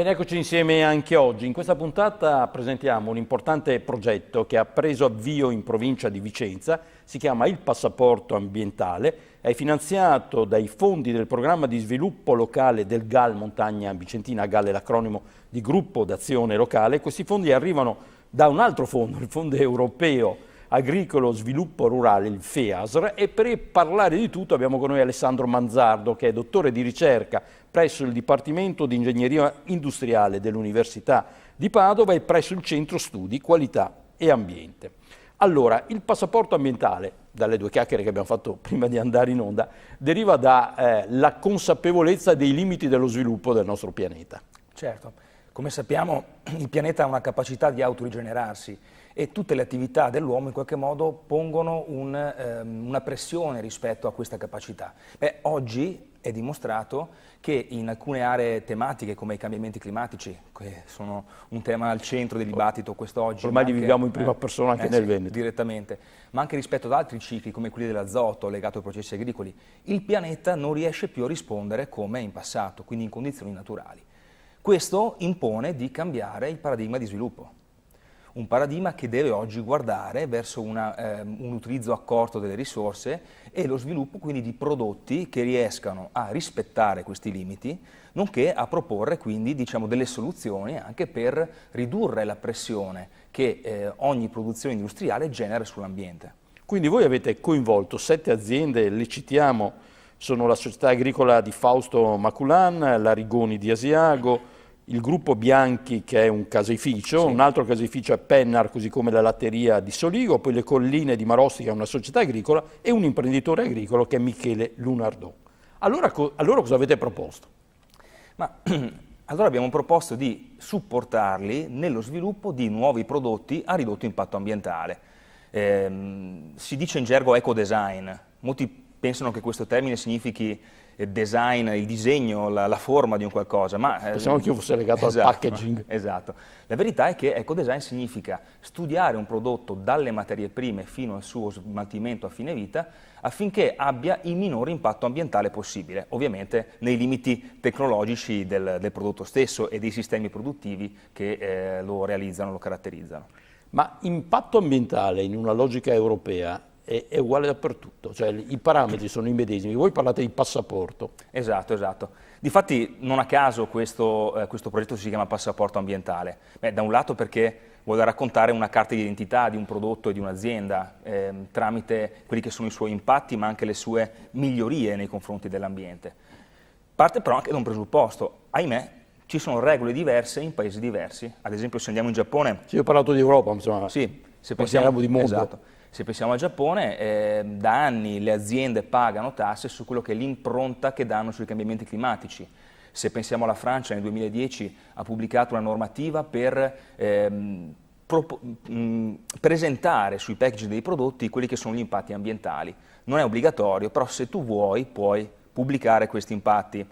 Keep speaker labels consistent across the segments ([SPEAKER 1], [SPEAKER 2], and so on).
[SPEAKER 1] Bene, eccoci insieme anche oggi. In questa puntata presentiamo un importante progetto che ha preso avvio in provincia di Vicenza, si chiama Il Passaporto Ambientale, è finanziato dai fondi del programma di sviluppo locale del GAL Montagna Vicentina. GAL è l'acronimo di Gruppo d'Azione Locale. Questi fondi arrivano da un altro fondo, il Fondo Europeo Agricolo Sviluppo Rurale, il FEASR, e per parlare di tutto abbiamo con noi Alessandro Manzardo, che è dottore di ricerca presso il Dipartimento di Ingegneria Industriale dell'Università di Padova e presso il Centro Studi Qualità e Ambiente. Allora, il passaporto ambientale, dalle due chiacchiere che abbiamo fatto prima di andare in onda, deriva dalla consapevolezza dei limiti dello sviluppo del nostro pianeta.
[SPEAKER 2] Certo, come sappiamo il pianeta ha una capacità di autorigenerarsi e tutte le attività dell'uomo in qualche modo pongono una pressione rispetto a questa capacità. Oggi è dimostrato che in alcune aree tematiche come i cambiamenti climatici, che sono un tema al centro del dibattito quest'oggi.
[SPEAKER 1] Ormai li viviamo in prima persona anche nel Veneto.
[SPEAKER 2] Direttamente, ma anche rispetto ad altri cicli come quelli dell'azoto legato ai processi agricoli, il pianeta non riesce più a rispondere come in passato, quindi in condizioni naturali. Questo impone di cambiare il paradigma di sviluppo. Un paradigma che deve oggi guardare verso un utilizzo accorto delle risorse e lo sviluppo quindi di prodotti che riescano a rispettare questi limiti, nonché a proporre quindi delle soluzioni anche per ridurre la pressione che ogni produzione industriale genera sull'ambiente.
[SPEAKER 1] Quindi voi avete coinvolto 7 aziende, le citiamo, sono la società agricola di Fausto Maculan, la Rigoni di Asiago, il gruppo Bianchi che è un caseificio, un altro caseificio è Pennar, così come la latteria di Soligo, poi le Colline di Marostica che è una società agricola e un imprenditore agricolo che è Michele Lunardò. Allora cosa avete proposto?
[SPEAKER 2] Allora abbiamo proposto di supportarli nello sviluppo di nuovi prodotti a ridotto impatto ambientale. Si dice in gergo ecodesign, molti pensano che questo termine significhi design, il disegno, la forma di un qualcosa, ma
[SPEAKER 1] pensavo che io fosse legato al packaging.
[SPEAKER 2] Esatto. La verità è che ecodesign significa studiare un prodotto dalle materie prime fino al suo smaltimento a fine vita affinché abbia il minore impatto ambientale possibile, ovviamente nei limiti tecnologici del prodotto stesso e dei sistemi produttivi che lo realizzano, lo caratterizzano.
[SPEAKER 1] Ma impatto ambientale in una logica europea è uguale dappertutto, cioè i parametri sono i medesimi. Voi parlate di passaporto.
[SPEAKER 2] Esatto. Difatti non a caso questo progetto si chiama passaporto ambientale. Da un lato perché vuole raccontare una carta di identità di un prodotto e di un'azienda tramite quelli che sono i suoi impatti ma anche le sue migliorie nei confronti dell'ambiente. Parte però anche da un presupposto, ahimè ci sono regole diverse in paesi diversi, ad esempio se andiamo in Giappone...
[SPEAKER 1] Sì, io ho parlato di Europa, insomma,
[SPEAKER 2] sì, se
[SPEAKER 1] pensiamo di mondo.
[SPEAKER 2] Esatto. Se pensiamo al Giappone, da anni le aziende pagano tasse su quello che è l'impronta che danno sui cambiamenti climatici. Se pensiamo alla Francia, nel 2010 ha pubblicato una normativa per presentare sui packaging dei prodotti quelli che sono gli impatti ambientali. Non è obbligatorio, però se tu vuoi puoi pubblicare questi impatti.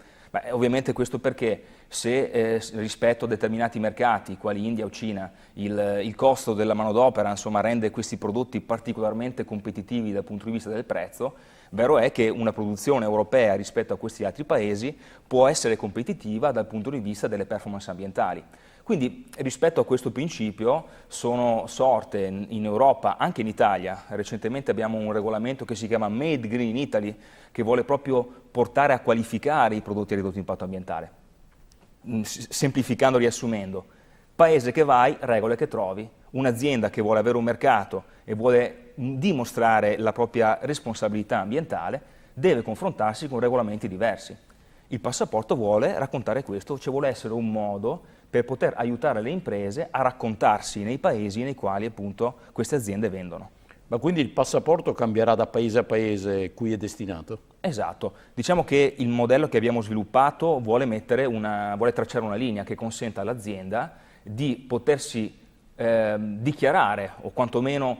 [SPEAKER 2] Ovviamente questo perché se rispetto a determinati mercati, quali India o Cina, il costo della manodopera rende questi prodotti particolarmente competitivi dal punto di vista del prezzo, vero è che una produzione europea rispetto a questi altri paesi può essere competitiva dal punto di vista delle performance ambientali. Quindi rispetto a questo principio sono sorte in Europa, anche in Italia, recentemente abbiamo un regolamento che si chiama Made Green Italy, che vuole proprio portare a qualificare i prodotti a ridotto impatto ambientale. Semplificando, riassumendo, paese che vai, regole che trovi, un'azienda che vuole avere un mercato e vuole dimostrare la propria responsabilità ambientale, deve confrontarsi con regolamenti diversi. Il passaporto vuole raccontare questo, cioè vuole essere un modo per poter aiutare le imprese a raccontarsi nei paesi nei quali appunto queste aziende vendono.
[SPEAKER 1] Ma quindi il passaporto cambierà da paese a paese cui è destinato?
[SPEAKER 2] Esatto, diciamo che il modello che abbiamo sviluppato vuole tracciare una linea che consenta all'azienda di potersi dichiarare o quantomeno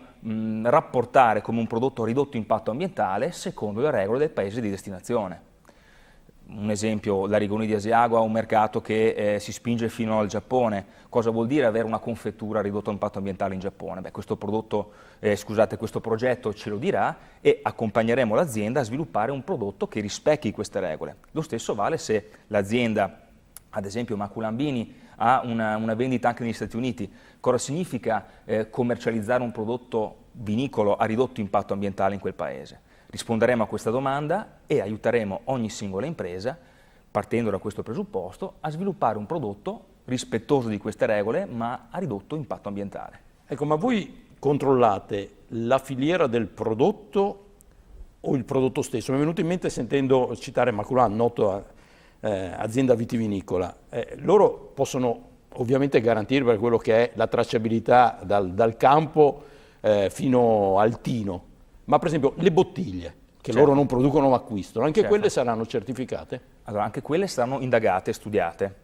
[SPEAKER 2] rapportare come un prodotto a ridotto impatto ambientale secondo le regole del paese di destinazione. Un esempio, la Rigoni di Asiago ha un mercato che si spinge fino al Giappone. Cosa vuol dire avere una confettura a ridotto impatto ambientale in Giappone? Questo progetto ce lo dirà e accompagneremo l'azienda a sviluppare un prodotto che rispecchi queste regole. Lo stesso vale se l'azienda ad esempio Maculambini ha una vendita anche negli Stati Uniti. Cosa significa commercializzare un prodotto vinicolo a ridotto impatto ambientale in quel paese? Risponderemo a questa domanda e aiuteremo ogni singola impresa, partendo da questo presupposto, a sviluppare un prodotto rispettoso di queste regole ma a ridotto impatto ambientale.
[SPEAKER 1] Ecco, ma voi controllate la filiera del prodotto o il prodotto stesso? Mi è venuto in mente sentendo citare Maculan, noto azienda vitivinicola. Loro possono ovviamente garantire per quello che è la tracciabilità dal campo fino al tino, ma per esempio le bottiglie, che loro non producono ma acquistano, anche quelle saranno certificate?
[SPEAKER 2] Allora, anche quelle saranno indagate e studiate.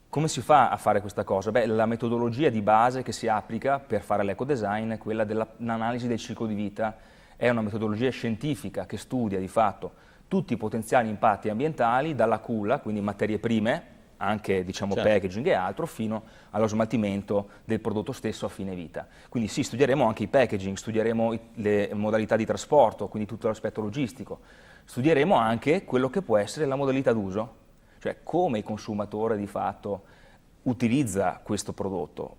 [SPEAKER 2] Come si fa a fare questa cosa? Beh, la metodologia di base che si applica per fare l'ecodesign è quella dell'analisi del ciclo di vita. È una metodologia scientifica che studia di fatto tutti i potenziali impatti ambientali dalla culla, quindi materie prime, anche diciamo packaging e altro, fino allo smaltimento del prodotto stesso a fine vita. Quindi sì, studieremo anche i packaging, studieremo le modalità di trasporto, quindi tutto l'aspetto logistico. Studieremo anche quello che può essere la modalità d'uso, cioè come il consumatore di fatto utilizza questo prodotto,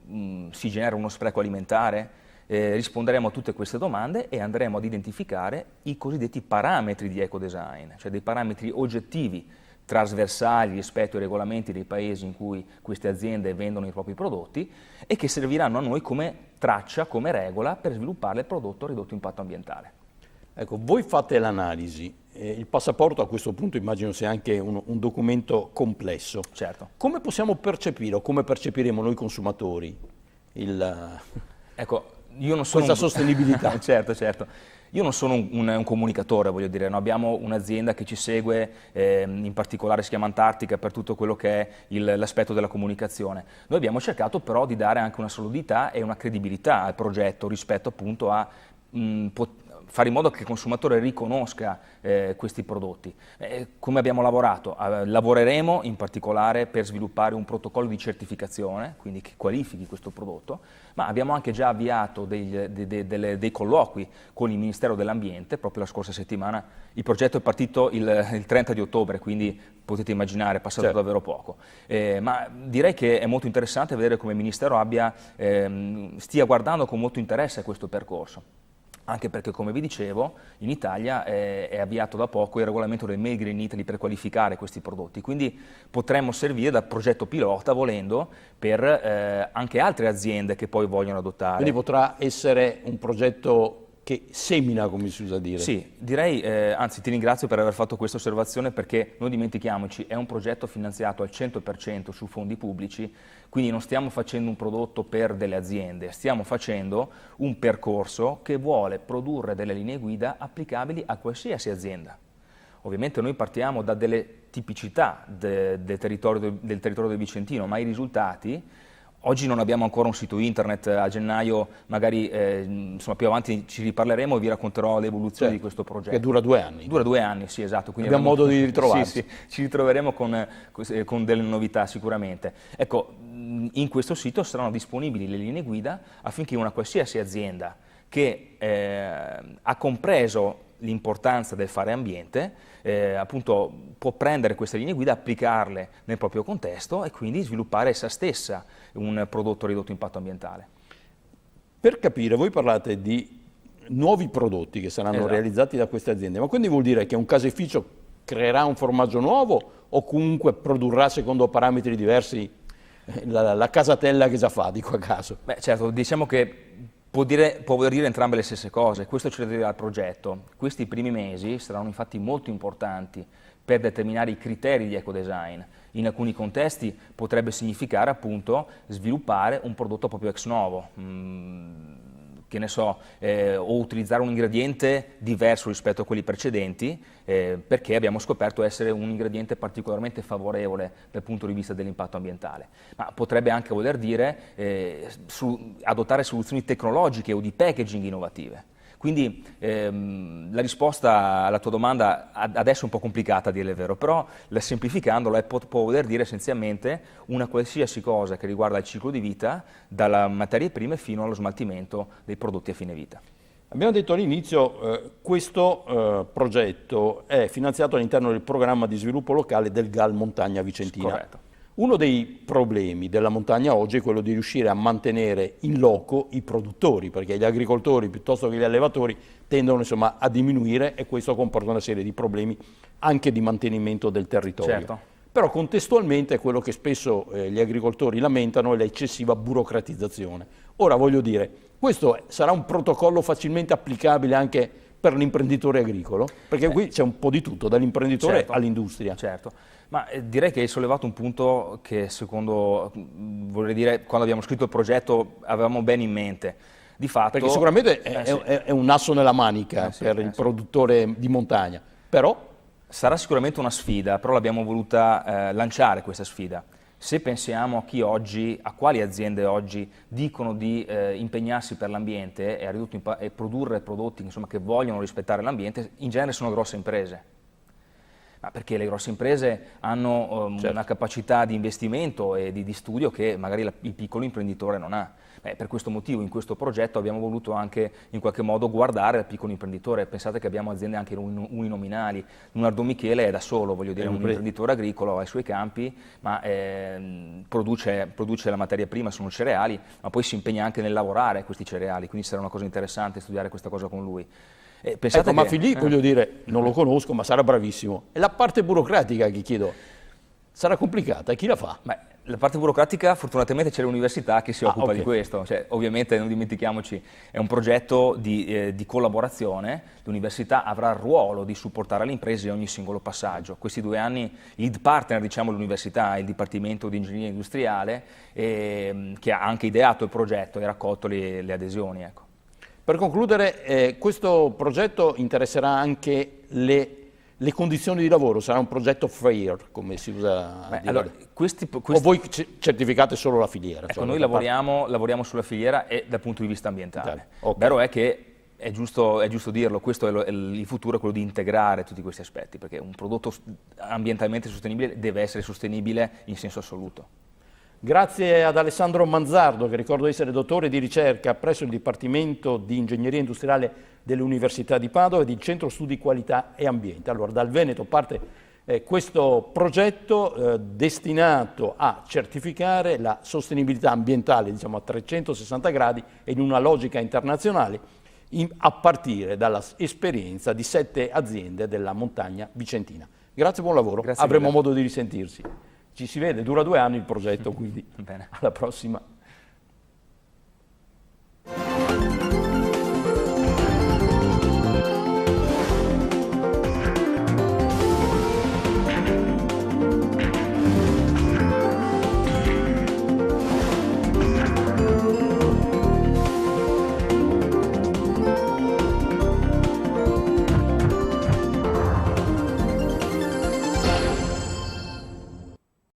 [SPEAKER 2] si genera uno spreco alimentare, risponderemo a tutte queste domande e andremo ad identificare i cosiddetti parametri di ecodesign, cioè dei parametri oggettivi, trasversali rispetto ai regolamenti dei paesi in cui queste aziende vendono i propri prodotti e che serviranno a noi come traccia, come regola per sviluppare il prodotto a ridotto impatto ambientale.
[SPEAKER 1] Ecco, voi fate l'analisi, il passaporto a questo punto immagino sia anche un documento complesso.
[SPEAKER 2] Certo.
[SPEAKER 1] Come possiamo percepire o come percepiremo noi consumatori
[SPEAKER 2] ecco, io non sono
[SPEAKER 1] questa sostenibilità?
[SPEAKER 2] Certo. Io non sono un comunicatore, voglio dire, no? Abbiamo un'azienda che ci segue, in particolare si chiama Antartica, per tutto quello che è l'aspetto della comunicazione. Noi abbiamo cercato però di dare anche una solidità e una credibilità al progetto rispetto appunto a fare in modo che il consumatore riconosca questi prodotti. Come abbiamo lavorato? Lavoreremo in particolare per sviluppare un protocollo di certificazione, quindi che qualifichi questo prodotto, ma abbiamo anche già avviato dei colloqui con il Ministero dell'Ambiente, proprio la scorsa settimana. Il progetto è partito il 30 di ottobre, quindi potete immaginare, è passato davvero poco. Ma direi che è molto interessante vedere come il Ministero stia guardando con molto interesse a questo percorso. Anche perché, come vi dicevo, in Italia è avviato da poco il regolamento del Made Green Italy per qualificare questi prodotti, quindi potremmo servire da progetto pilota, volendo, per anche altre aziende che poi vogliono adottare.
[SPEAKER 1] Quindi potrà essere un progetto che semina, come si usa dire.
[SPEAKER 2] Sì, direi, anzi ti ringrazio per aver fatto questa osservazione, perché non dimentichiamoci, è un progetto finanziato al 100% su fondi pubblici, quindi non stiamo facendo un prodotto per delle aziende, stiamo facendo un percorso che vuole produrre delle linee guida applicabili a qualsiasi azienda. Ovviamente noi partiamo da delle tipicità del territorio del Vicentino, ma i risultati... Oggi non abbiamo ancora un sito internet, a gennaio magari più avanti ci riparleremo e vi racconterò l'evoluzione di questo progetto.
[SPEAKER 1] Che dura 2 anni.
[SPEAKER 2] Dura 2 anni, sì, esatto. Quindi
[SPEAKER 1] abbiamo modo di ritrovarci.
[SPEAKER 2] Sì, ci ritroveremo con delle novità sicuramente. Ecco, in questo sito saranno disponibili le linee guida affinché una qualsiasi azienda che ha compreso l'importanza del fare ambiente, appunto può prendere queste linee guida, applicarle nel proprio contesto e quindi sviluppare essa stessa un prodotto a ridotto impatto ambientale.
[SPEAKER 1] Per capire, voi parlate di nuovi prodotti che saranno realizzati da queste aziende, ma quindi vuol dire che un caseificio creerà un formaggio nuovo o comunque produrrà secondo parametri diversi la casatella che già fa, dico a caso?
[SPEAKER 2] Beh, certo, diciamo che può voler dire entrambe le stesse cose, questo ci deve dire al progetto. Questi primi mesi saranno infatti molto importanti per determinare i criteri di ecodesign. In alcuni contesti potrebbe significare appunto sviluppare un prodotto proprio ex novo, che ne so, o utilizzare un ingrediente diverso rispetto a quelli precedenti, perché abbiamo scoperto essere un ingrediente particolarmente favorevole dal punto di vista dell'impatto ambientale. Ma potrebbe anche voler dire adottare soluzioni tecnologiche o di packaging innovative. Quindi la risposta alla tua domanda adesso è un po' complicata a dire il vero, però semplificandola può voler dire essenzialmente una qualsiasi cosa che riguarda il ciclo di vita, dalle materie prime fino allo smaltimento dei prodotti a fine vita.
[SPEAKER 1] Abbiamo detto all'inizio questo progetto è finanziato all'interno del programma di sviluppo locale del GAL Montagna Vicentina.
[SPEAKER 2] Corretto.
[SPEAKER 1] Uno dei problemi della montagna oggi è quello di riuscire a mantenere in loco i produttori, perché gli agricoltori piuttosto che gli allevatori tendono insomma a diminuire e questo comporta una serie di problemi anche di mantenimento del territorio.
[SPEAKER 2] Certo.
[SPEAKER 1] Però contestualmente quello che spesso gli agricoltori lamentano è l'eccessiva burocratizzazione. Ora voglio dire, questo sarà un protocollo facilmente applicabile anche per l'imprenditore agricolo? Perché qui c'è un po' di tutto, dall'imprenditore all'industria.
[SPEAKER 2] Certo, ma direi che hai sollevato un punto che secondo, vorrei dire, quando abbiamo scritto il progetto avevamo bene in mente. Di fatto,
[SPEAKER 1] perché sicuramente è un asso nella manica per il produttore di montagna, però
[SPEAKER 2] sarà sicuramente una sfida, però l'abbiamo voluta lanciare questa sfida. Se pensiamo a chi oggi, a quali aziende oggi dicono di impegnarsi per l'ambiente e produrre prodotti insomma, che vogliono rispettare l'ambiente, in genere sono grosse imprese. Ma perché le grosse imprese hanno una capacità di investimento e di studio che magari il piccolo imprenditore non ha. Per questo motivo in questo progetto abbiamo voluto anche in qualche modo guardare al piccolo imprenditore. Pensate che abbiamo aziende anche uninominali. Leonardo Michele è da solo, voglio dire, un imprenditore agricolo ai suoi campi, ma produce la materia prima, sono cereali, ma poi si impegna anche nel lavorare questi cereali, quindi sarà una cosa interessante studiare questa cosa con lui.
[SPEAKER 1] Ecco, ma Filippo, voglio dire, non lo conosco, ma sarà bravissimo. E la parte burocratica che chiedo, sarà complicata? E chi la fa?
[SPEAKER 2] Beh, la parte burocratica, fortunatamente c'è l'università che si occupa di questo. Cioè, ovviamente, non dimentichiamoci, è un progetto di collaborazione. L'università avrà il ruolo di supportare le imprese in ogni singolo passaggio. Questi 2 anni il lead partner, diciamo, dell'università è il Dipartimento di Ingegneria Industriale, che ha anche ideato il progetto e raccolto le adesioni. Ecco.
[SPEAKER 1] Per concludere, questo progetto interesserà anche le condizioni di lavoro, sarà un progetto fair, come si usa a dire.
[SPEAKER 2] Allora,
[SPEAKER 1] o voi certificate solo la filiera?
[SPEAKER 2] Ecco, noi lavoriamo sulla filiera e dal punto di vista ambientale.
[SPEAKER 1] Okay.
[SPEAKER 2] Vero è che è giusto dirlo, questo è il futuro, è quello di integrare tutti questi aspetti, perché un prodotto ambientalmente sostenibile deve essere sostenibile in senso assoluto.
[SPEAKER 1] Grazie ad Alessandro Manzardo, che ricordo essere dottore di ricerca presso il Dipartimento di Ingegneria Industriale dell'Università di Padova e del Centro Studi Qualità e Ambiente. Allora, dal Veneto parte questo progetto destinato a certificare la sostenibilità ambientale, diciamo a 360 gradi e in una logica internazionale, a partire dall'esperienza di 7 aziende della montagna vicentina. Grazie, buon lavoro.
[SPEAKER 2] Grazie
[SPEAKER 1] Avremo
[SPEAKER 2] mille.
[SPEAKER 1] modo di risentirsi. Ci si vede, dura 2 anni il progetto, quindi
[SPEAKER 2] Bene.
[SPEAKER 1] alla prossima.